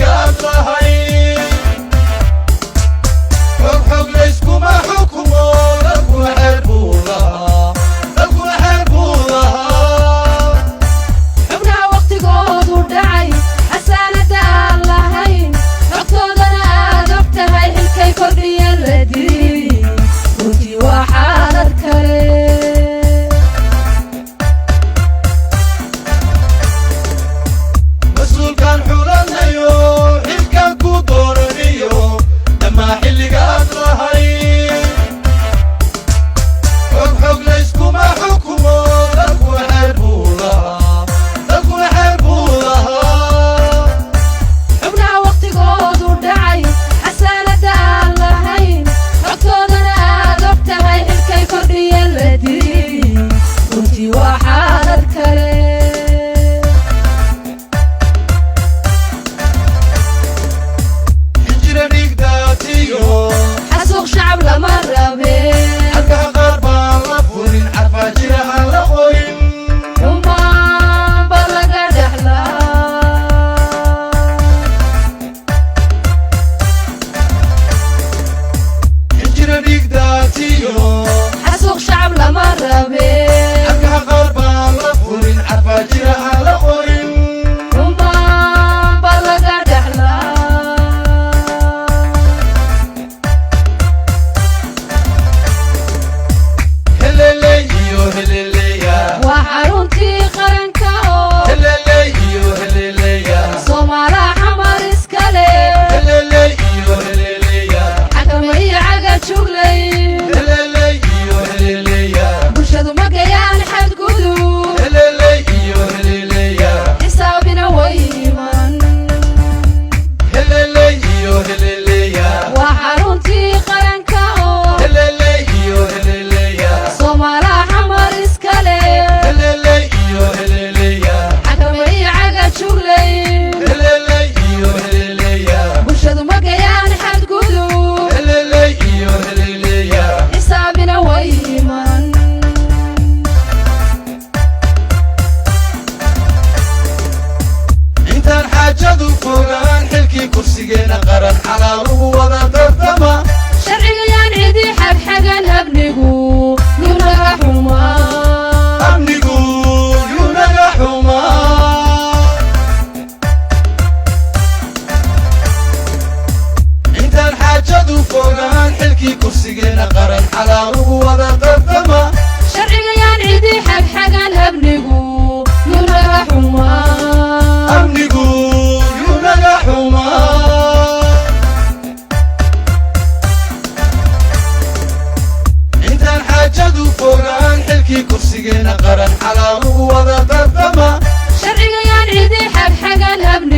xilligaad lahayd xog layskuma xukumo dalkuna xeer buu lahaa xubnaha waqtigoodu dhacay xasaanada aan lahayn xogtoodana aad og tahay xilkay kordhiyeen la diri runtii waa xaalad kale mas-uulkaan xulanayo xilkan ku dooraniyo dhammaa xilligaad lahayd xog layskuma xukumo dalkuna xeer buu lahaa xubnaha waqtigoodu dhacay xasaanada aan lahayn xogtoodana aad og tahay xilkay kordhiyeen la diri runtii waa xaalad kale xinjira dhigdaatiyo xasuuq shacab lama rabe halkaha qaar baan la furin carfaa jira aan la qorin xumaan ba laga dhexlaa xinjira dhigdaatiyo xasuuq shacab lama rabe halkaha qaar baan la furin carfaa jira aan la qorin xumaan ba laga dhexlaa heleley iyo heleleya waa xaruntii qaranka oo heleley iyo heleleya soomaalaha xamar iskale heleley iyo heleleya xakama iyo caga juglay heleley iyo heleleya bulshadu ma gayaan xadgudub heleley iyo heleleya xisaabina way iman heleley iyo heleleya waa xaruntii qaranka oo heleley iyo heleleya soomaalaha xamar iskale heleley iyo heleleya xakama iyo caga juglay heleley iyo heleleya bulshadu ma gayaan xadgudub heleley iyo heleleya xisaabina way iman intaan xaajadu fogaan xilkii kursigeena qaran xalaal ugu wada tartama sharciga yaan cidi xagxagan habnigu yuu naga xumaa amnigu yuu naga xumaa intaan xaajadu fogaan xilkii kursigeena qaran xalaal ugu wada tartama sharciga yaan cidi xagxagan habnigu yuu naga xumaa amnigu yuu naga xumaa intaan xaajadu fogaan xilkii kursigeena qaran xalaal ugu wada tartama sharciga yaan cidi xagxagan habnigu